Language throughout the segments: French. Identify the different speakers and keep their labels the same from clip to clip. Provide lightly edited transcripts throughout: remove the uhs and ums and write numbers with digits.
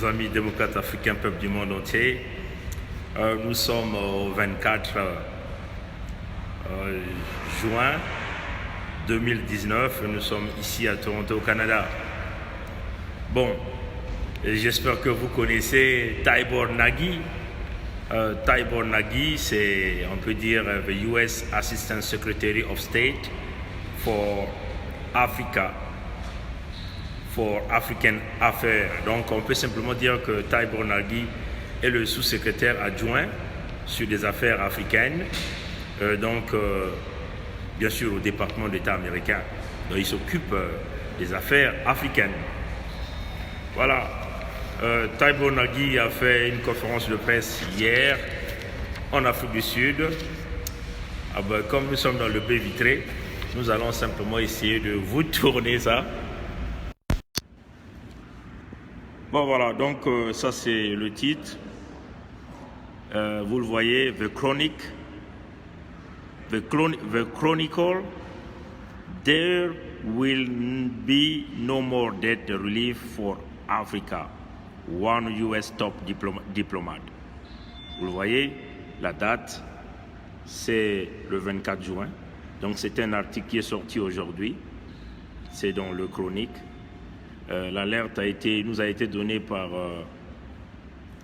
Speaker 1: chers amis démocrates africains, peuple du monde entier. Nous sommes au 24 juin 2019. Nous sommes ici à Toronto, au Canada. Bon, j'espère que vous connaissez Tibor Nagy. Tibor Nagy, c'est, on peut dire, the US Assistant Secretary of State for Africa, for African Affairs. Donc, on peut simplement dire que Tibor Nagy est le sous-secrétaire adjoint sur des affaires africaines, bien sûr au département d'État américain. Donc, il s'occupe des affaires africaines. Voilà. Tibor Nagy a fait une conférence de presse hier en Afrique du Sud. Comme nous sommes dans le baie vitré, nous allons simplement essayer de vous tourner ça. Bon voilà, donc ça c'est le titre. Vous le voyez, The Chronicle, There will be no more debt relief for Africa. One US top diplomat. Vous le voyez, la date, c'est le 24 juin. Donc c'est un article qui est sorti aujourd'hui. C'est dans le Chronique. L'alerte nous a été donnée par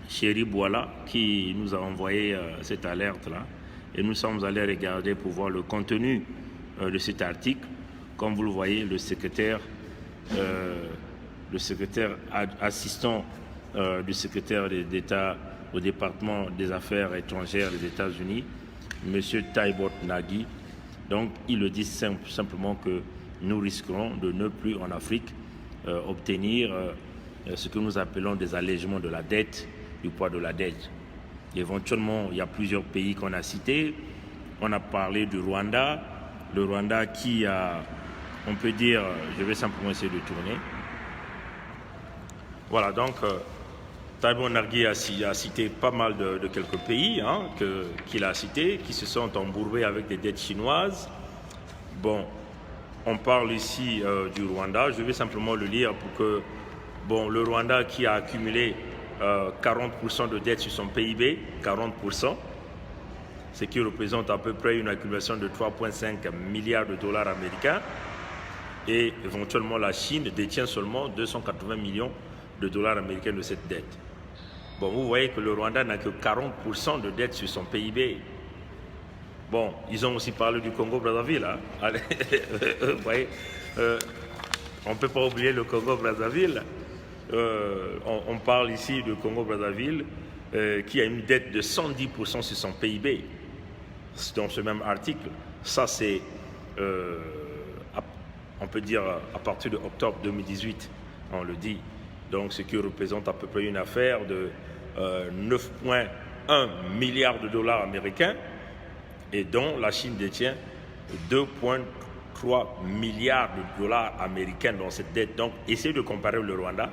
Speaker 1: Chéri Boila qui nous a envoyé cette alerte-là. Et nous sommes allés regarder pour voir le contenu de cet article. Comme vous le voyez, le secrétaire assistant du secrétaire d'État au département des affaires étrangères des États-Unis, M. Tibor Nagy. Donc, il le dit simplement que nous risquerons de ne plus en Afrique obtenir ce que nous appelons des allègements de la dette, du poids de la dette. Éventuellement, il y a plusieurs pays qu'on a cités. On a parlé du Rwanda. Le Rwanda qui a, on peut dire, je vais simplement essayer de tourner. Voilà, donc Tibor Nagy a cité pas mal de quelques pays qu'il a cités, qui se sont embourbés avec des dettes chinoises. Bon, on parle ici du Rwanda. Je vais simplement le lire pour que, le Rwanda qui a accumulé 40% de dettes sur son PIB, 40%, ce qui représente à peu près une accumulation de 3,5 milliards de dollars américains. Et éventuellement, la Chine détient seulement 280 millions de dollars américains de cette dette. Bon, vous voyez que le Rwanda n'a que 40% de dette sur son PIB. Bon, ils ont aussi parlé du Congo-Brazzaville. Vous voyez, on ne peut pas oublier le Congo-Brazzaville. On parle ici du Congo-Brazzaville qui a une dette de 110% sur son PIB. Dans ce même article, ça c'est, on peut dire, à partir de octobre 2018, on le dit. Donc, ce qui représente à peu près une affaire de 9,1 milliards de dollars américains et dont la Chine détient 2,3 milliards de dollars américains dans cette dette. Donc, essayez de comparer le Rwanda,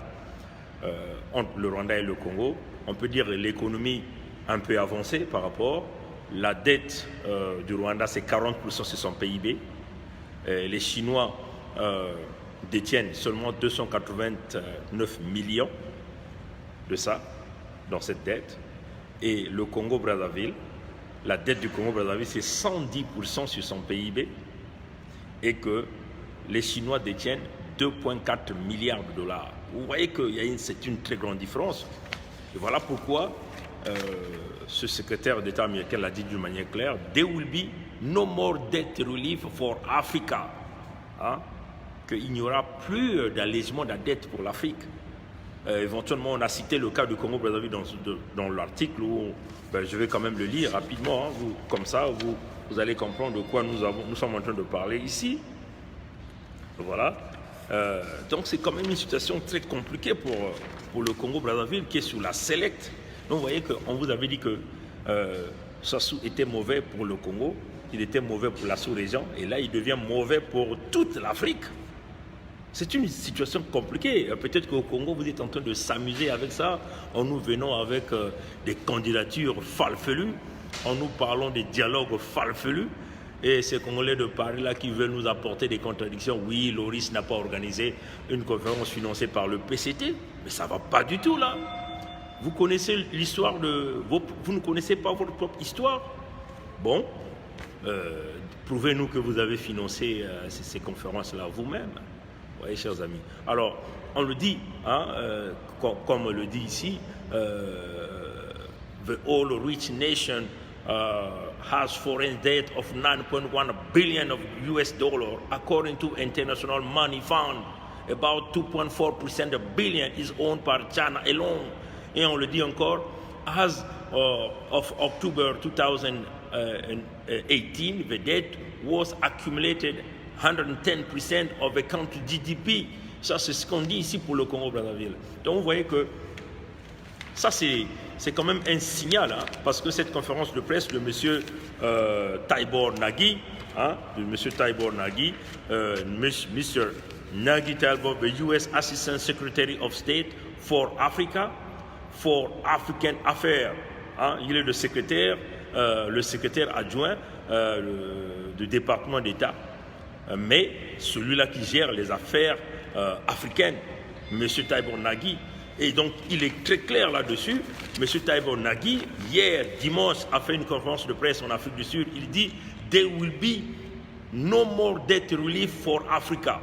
Speaker 1: entre le Rwanda et le Congo. On peut dire l'économie un peu avancée par rapport. La dette du Rwanda, c'est 40% sur son PIB. Les Chinois détiennent seulement 289 millions de ça, dans cette dette. Et le Congo-Brazzaville, la dette du Congo-Brazzaville, c'est 110% sur son PIB. Et que les Chinois détiennent 2,4 milliards de dollars. Vous voyez que c'est une très grande différence. Et voilà pourquoi ce secrétaire d'État américain l'a dit d'une manière claire. There will be no more debt relief for Africa. Qu'il n'y aura plus d'allègement de la dette pour l'Afrique. Éventuellement, on a cité le cas du Congo-Brazzaville dans l'article où je vais quand même le lire rapidement. Comme ça, vous allez comprendre de quoi nous sommes en train de parler ici. Voilà. Donc, c'est quand même une situation très compliquée pour le Congo-Brazzaville qui est sur la Select. Donc, vous voyez qu'on vous avait dit que Sassou était mauvais pour le Congo, il était mauvais pour la sous-région, et là, il devient mauvais pour toute l'Afrique. C'est une situation compliquée. Peut-être qu'au Congo, vous êtes en train de s'amuser avec ça, en nous venant avec des candidatures farfelues, en nous parlant des dialogues farfelus, et ces Congolais de Paris là qui veulent nous apporter des contradictions. Oui, Loris n'a pas organisé une conférence financée par le PCT, Mais ça ne va pas du tout là. Vous connaissez l'histoire de... Vous ne connaissez pas votre propre histoire? Bon, prouvez-nous que vous avez financé ces conférences-là vous-même. Vous voyez, chers amis. Alors, on le dit, hein, comme on le dit ici, the all-rich nation has foreign debt of 9.1 billion of US dollar, according to International Money Fund. About 2.4% of billion is owned by China alone. Et on le dit encore, as of October 2018, the debt was accumulated 110% of the country GDP. Ça, c'est ce qu'on dit ici pour le Congo-Brazzaville. Donc, vous voyez que ça, c'est quand même un signal, hein, parce que cette conférence de presse de M. Taibor Nagy, Mr. Nagy Talbot, the U.S. Assistant Secretary of State for Africa, for African Affairs. Hein, il est le secrétaire adjoint du département d'État, mais celui-là qui gère les affaires africaines, M. Taibor Nagy. Et donc, il est très clair là-dessus. M. Taibor Nagy, hier, dimanche, a fait une conférence de presse en Afrique du Sud. Il dit « There will be no more debt relief for Africa ».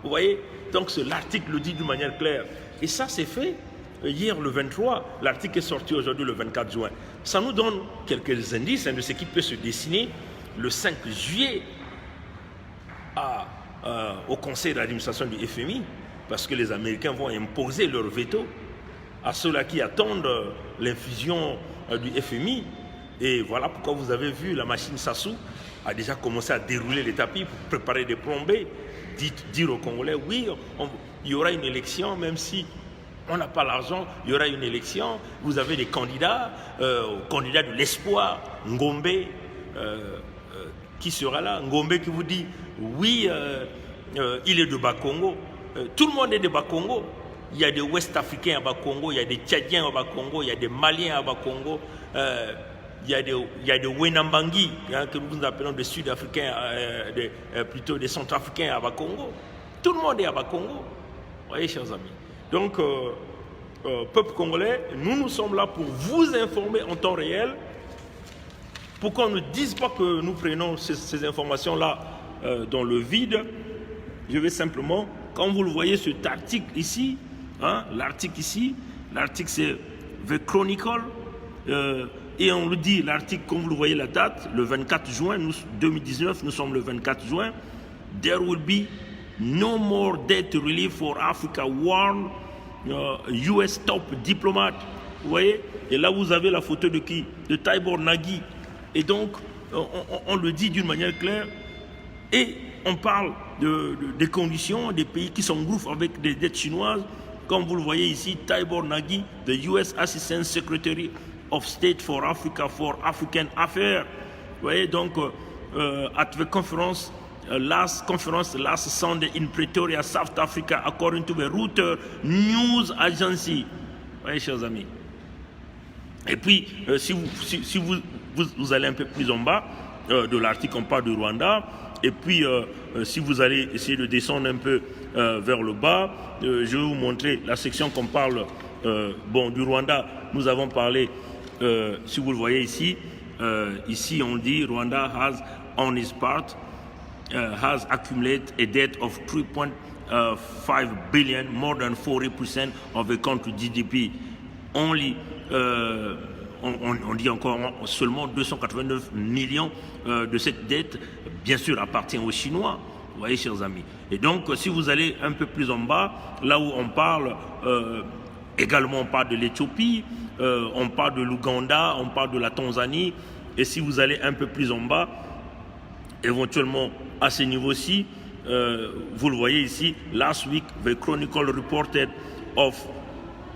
Speaker 1: Vous voyez? Donc, l'article le dit d'une manière claire. Et ça, c'est fait hier le 23. L'article est sorti aujourd'hui le 24 juin. Ça nous donne quelques indices de ce qui peut se dessiner le 5 juillet au conseil d'administration du FMI, parce que les Américains vont imposer leur veto à ceux-là qui attendent l'infusion du FMI. Et voilà pourquoi vous avez vu la machine Sassou a déjà commencé à dérouler les tapis pour préparer des plombées, dire aux Congolais, oui, il y aura une élection, même si on n'a pas l'argent, il y aura une élection, vous avez des candidats, candidats de l'espoir, Ngombe, qui sera là, Ngombe qui vous dit, oui, il est de Bas-Congo. Tout le monde est de Bas-Congo. Il y a des Ouest-Africains à Bas-Congo, il y a des Tchadiens à Bas-Congo, il y a des Maliens à Bas-Congo, il y a des Wenambangi, hein, que nous appelons des Sud-Africains, plutôt des Centrafricains à Bas-Congo. Tout le monde est à Bas-Congo. Vous voyez, chers amis. Donc, peuple congolais, nous sommes là pour vous informer en temps réel, pour qu'on ne dise pas que nous prenons ces informations-là dans le vide. Je vais simplement, quand vous le voyez, cet article ici, hein, l'article c'est The Chronicle, et on le dit, l'article, comme vous le voyez, la date, le 24 juin 2019, nous sommes le 24 juin, there will be no more debt relief for Africa, warn US top diplomat. Vous voyez? Et là, vous avez la photo de qui? De Taibor Nagy. Et donc, on le dit d'une manière claire, et on parle des conditions des pays qui s'engouffrent avec des dettes chinoises. Comme vous le voyez ici, Taibor Nagy, the US Assistant Secretary of State for Africa, for African Affairs. Vous voyez, donc, at the conference, last Sunday in Pretoria, South Africa, according to the Reuters News Agency. Vous voyez, chers amis. Et puis, si vous allez un peu plus en bas de l'article, on parle du Rwanda. Et puis, si vous allez essayer de descendre un peu vers le bas, je vais vous montrer la section qu'on parle du Rwanda. Nous avons parlé, si vous le voyez ici, ici on dit Rwanda has, on his part, has accumulated a debt of 3.5 billion, more than 40% of the country GDP. Only, on dit encore seulement 289 millions de cette dette, bien sûr, appartient aux Chinois. Vous voyez, chers amis. Et donc, si vous allez un peu plus en bas, là où on parle, également on parle de l'Éthiopie, on parle de l'Ouganda, on parle de la Tanzanie. Et si vous allez un peu plus en bas, éventuellement à ce niveau-ci, vous le voyez ici, last week, the Chronicle reported of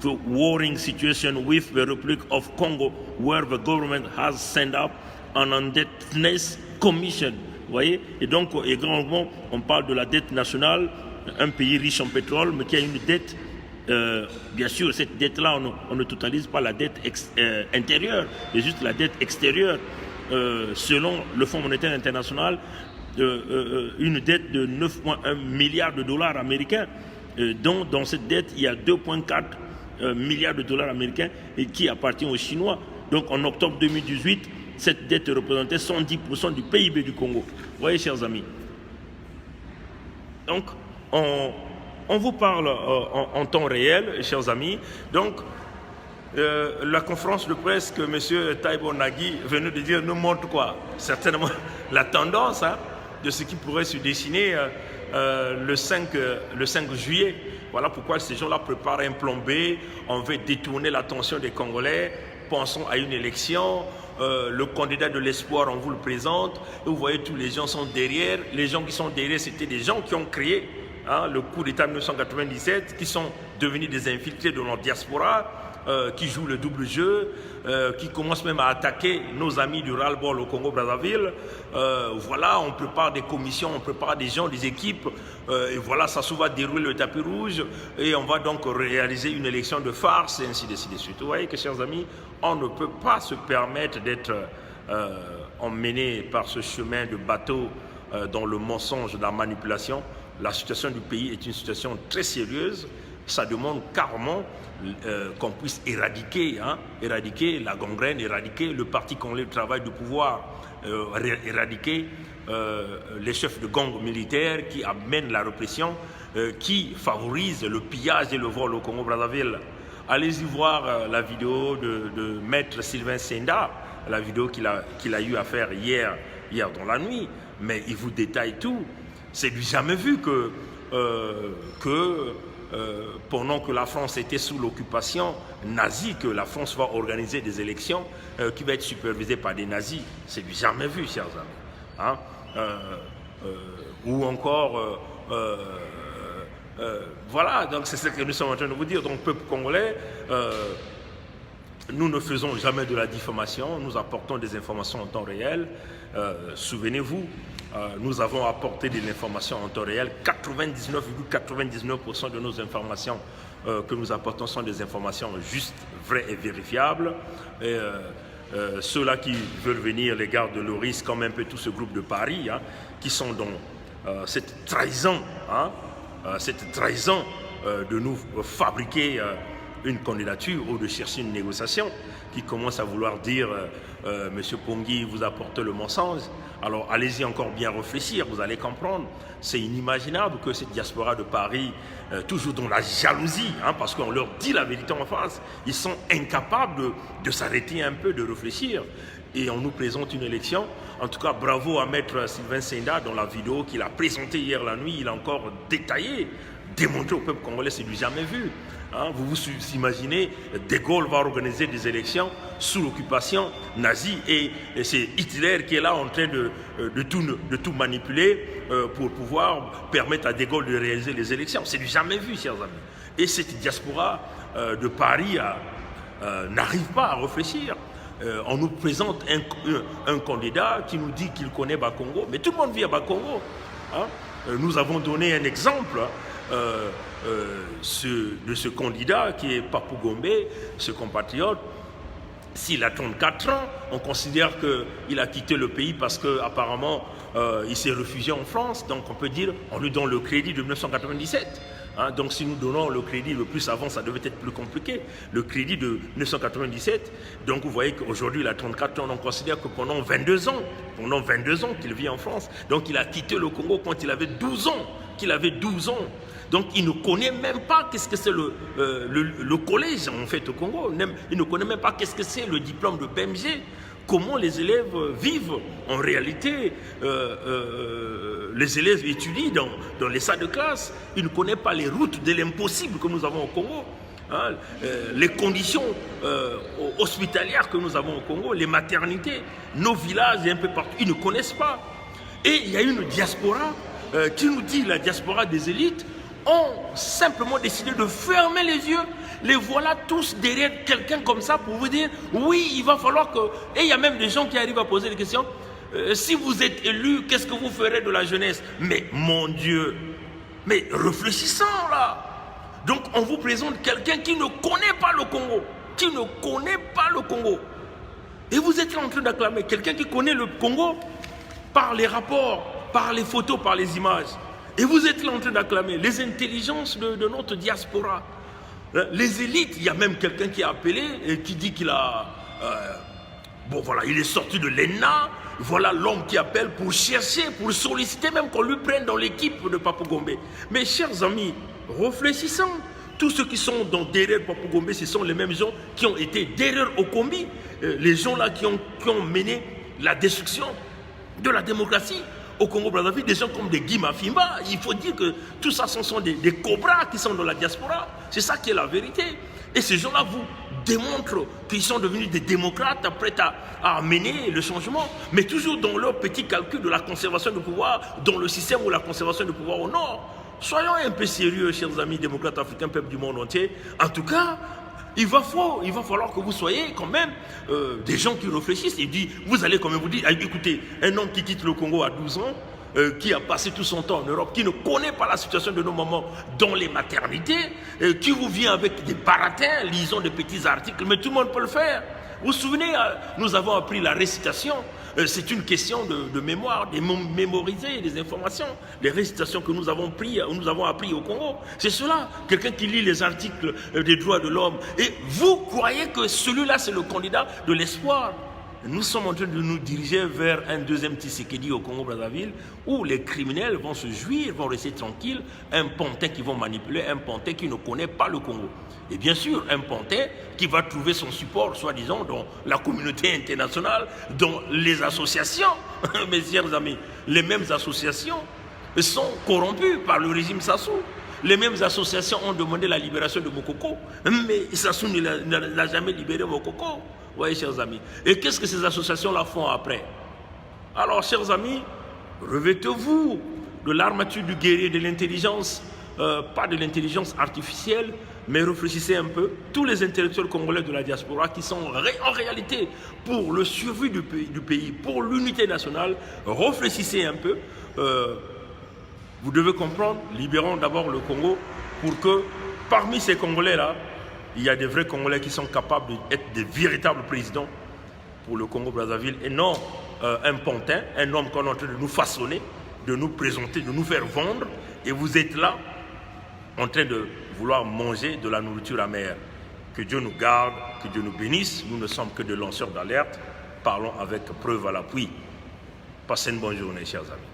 Speaker 1: the warring situation with the Republic of Congo, where the government has sent up an indebtedness commission. Vous voyez? Et donc, également, on parle de la dette nationale, un pays riche en pétrole, mais qui a une dette, bien sûr, cette dette-là, on ne totalise pas la dette intérieure, c'est juste la dette extérieure. Selon le Fonds monétaire international, une dette de 9,1 milliards de dollars américains, dont dans cette dette, il y a 2,4 milliards de dollars américains et qui appartient aux Chinois. Donc en octobre 2018, cette dette représentait 110% du PIB du Congo. Vous voyez, chers amis. Donc, on vous parle en temps réel, chers amis. Donc, la conférence de presse que M. Taibo Nagui venait de dire nous montre quoi? Certainement la tendance de ce qui pourrait se dessiner le 5 juillet. Voilà pourquoi ces gens-là préparent un plan B. On veut détourner l'attention des Congolais. Pensons à une élection. Le candidat de l'espoir, on vous le présente. Et vous voyez, tous les gens sont derrière. Les gens qui sont derrière, c'était des gens qui ont créé le coup d'État 1997, qui sont devenus des infiltrés de notre diaspora. Qui jouent le double jeu, qui commencent même à attaquer nos amis du ras-le-bol au Congo-Brazzaville. Voilà, on prépare des commissions, on prépare des gens, des équipes, et voilà, ça se va dérouler le tapis rouge, et on va donc réaliser une élection de farce, et ainsi de suite. Vous voyez que, chers amis, on ne peut pas se permettre d'être emmené par ce chemin de bateau dans le mensonge, dans la manipulation. La situation du pays est une situation très sérieuse. Ça demande carrément qu'on puisse éradiquer la gangrène, éradiquer le parti congolais du travail du pouvoir, éradiquer les chefs de gangs militaires qui amènent la répression, qui favorisent le pillage et le vol au Congo-Brazzaville. Allez-y voir la vidéo de Maître Sylvain Senda, la vidéo qu'il a eu à faire hier dans la nuit, mais il vous détaille tout. C'est du jamais vu que pendant que la France était sous l'occupation nazie, que la France va organiser des élections qui vont être supervisées par des nazis. C'est du jamais vu, chers amis. Ou encore, voilà, donc c'est ce que nous sommes en train de vous dire. Donc, peuple congolais, nous ne faisons jamais de la diffamation, nous apportons des informations en temps réel. Souvenez-vous, nous avons apporté de l'information en temps réel. 99,99% de nos informations que nous apportons sont des informations justes, vraies et vérifiables. Et, ceux-là qui veulent venir, les gardes de Loris, comme un peu tout ce groupe de Paris, qui sont dans cette trahison, de nous fabriquer une candidature ou de chercher une négociation, qui commence à vouloir dire Monsieur Pongui vous apporte le mensonge. Alors allez-y encore bien réfléchir, vous allez comprendre. C'est inimaginable que cette diaspora de Paris, toujours dans la jalousie, parce qu'on leur dit la vérité en face, ils sont incapables de s'arrêter un peu, de réfléchir. Et on nous présente une élection. En tout cas, bravo à Maître Sylvain Senda dans la vidéo qu'il a présentée hier la nuit. Il a encore détaillé, démontré au peuple congolais, c'est du jamais vu. Vous vous imaginez, De Gaulle va organiser des élections sous l'occupation nazie et c'est Hitler qui est là en train de tout manipuler pour pouvoir permettre à De Gaulle de réaliser les élections. C'est du jamais vu, chers amis. Et cette diaspora de Paris n'arrive pas à réfléchir. On nous présente un candidat qui nous dit qu'il connaît Bakongo, mais tout le monde vit à Bakongo. Nous avons donné un exemple de ce candidat qui est Papou Gombe, ce compatriote. S'il a 34 ans, on considère qu'il a quitté le pays parce qu'apparemment il s'est réfugié en France. Donc on peut dire, on lui donne le crédit de 1997. Donc si nous donnons le crédit le plus avant, ça devait être plus compliqué. Le crédit de 1997, donc vous voyez qu'aujourd'hui il a 34 ans, on considère que pendant 22 ans qu'il vit en France. Donc il a quitté le Congo quand il avait 12 ans. Donc il ne connaît même pas qu'est-ce que c'est le collège en fait au Congo. Il ne connaît même pas qu'est-ce que c'est le diplôme de BMG. Comment les élèves vivent en réalité. Les élèves étudient dans les salles de classe. Ils ne connaissent pas les routes de l'impossible que nous avons au Congo. Les conditions hospitalières que nous avons au Congo, les maternités, nos villages et un peu partout, ils ne connaissent pas. Et il y a une diaspora qui nous dit, la diaspora des élites, ont simplement décidé de fermer les yeux. Les voilà tous derrière quelqu'un comme ça pour vous dire, oui, il va falloir que... Et il y a même des gens qui arrivent à poser des questions. Si vous êtes élu, qu'est-ce que vous ferez de la jeunesse? Mais mon Dieu, mais réfléchissons là. Donc on vous présente quelqu'un qui ne connaît pas le Congo. Et vous êtes en train d'acclamer quelqu'un qui connaît le Congo par les rapports, par les photos, par les images. Et vous êtes là en train d'acclamer les intelligences de notre diaspora. Les élites, il y a même quelqu'un qui a appelé et qui dit qu'il a... bon voilà, il est sorti de l'ENA. Voilà l'homme qui appelle pour chercher, pour solliciter même qu'on lui prenne dans l'équipe de Papou Gombe. Mais chers amis, réfléchissons. Tous ceux qui sont derrière Papou Gombe, ce sont les mêmes gens qui ont été derrière Okombi. Les gens là qui ont mené la destruction de la démocratie au Congo-Brazzaville, des gens comme des Guy Mafimba. Il faut dire que tout ça, ce sont des cobras qui sont dans la diaspora. C'est ça qui est la vérité. Et ces gens-là vous démontrent qu'ils sont devenus des démocrates prêts à amener le changement, mais toujours dans leur petit calcul de la conservation du pouvoir, dans le système où la conservation du pouvoir au nord. Soyons un peu sérieux, chers amis démocrates africains, peuple du monde entier. En tout cas, il va falloir que vous soyez quand même des gens qui réfléchissent et disent, vous allez quand même vous dire, écoutez, un homme qui quitte le Congo à 12 ans, qui a passé tout son temps en Europe, qui ne connaît pas la situation de nos mamans dans les maternités, qui vous vient avec des baratins, lisons des petits articles, mais tout le monde peut le faire. Vous vous souvenez, nous avons appris la récitation. C'est une question de mémoire, de mémoriser des informations, les récitations que nous avons appris au Congo. C'est cela, quelqu'un qui lit les articles des droits de l'homme. Et vous croyez que celui-là, c'est le candidat de l'espoir? Nous sommes en train de nous diriger vers un deuxième Tshisekedi au Congo-Brazzaville où les criminels vont se jouir, vont rester tranquilles, un pantin qui vont manipuler, un pantin qui ne connaît pas le Congo. Et bien sûr, un pantin qui va trouver son support, soi-disant, dans la communauté internationale, dans les associations. Mes chers amis, les mêmes associations sont corrompues par le régime Sassou. Les mêmes associations ont demandé la libération de Mokoko, mais Sassou n'a jamais libéré Mokoko. Oui, chers amis. Et qu'est-ce que ces associations-là font après? Alors, chers amis, revêtez-vous de l'armature du guerrier, de l'intelligence, pas de l'intelligence artificielle, mais réfléchissez un peu. Tous les intellectuels congolais de la diaspora qui sont en réalité pour le survie du pays, pour l'unité nationale, réfléchissez un peu. Vous devez comprendre, libérons d'abord le Congo pour que parmi ces Congolais-là, il y a des vrais Congolais qui sont capables d'être des véritables présidents pour le Congo-Brazzaville et non un pantin, un homme qu'on est en train de nous façonner, de nous présenter, de nous faire vendre. Et vous êtes là en train de vouloir manger de la nourriture amère. Que Dieu nous garde, que Dieu nous bénisse. Nous ne sommes que des lanceurs d'alerte. Parlons avec preuve à l'appui. Passez une bonne journée, chers amis.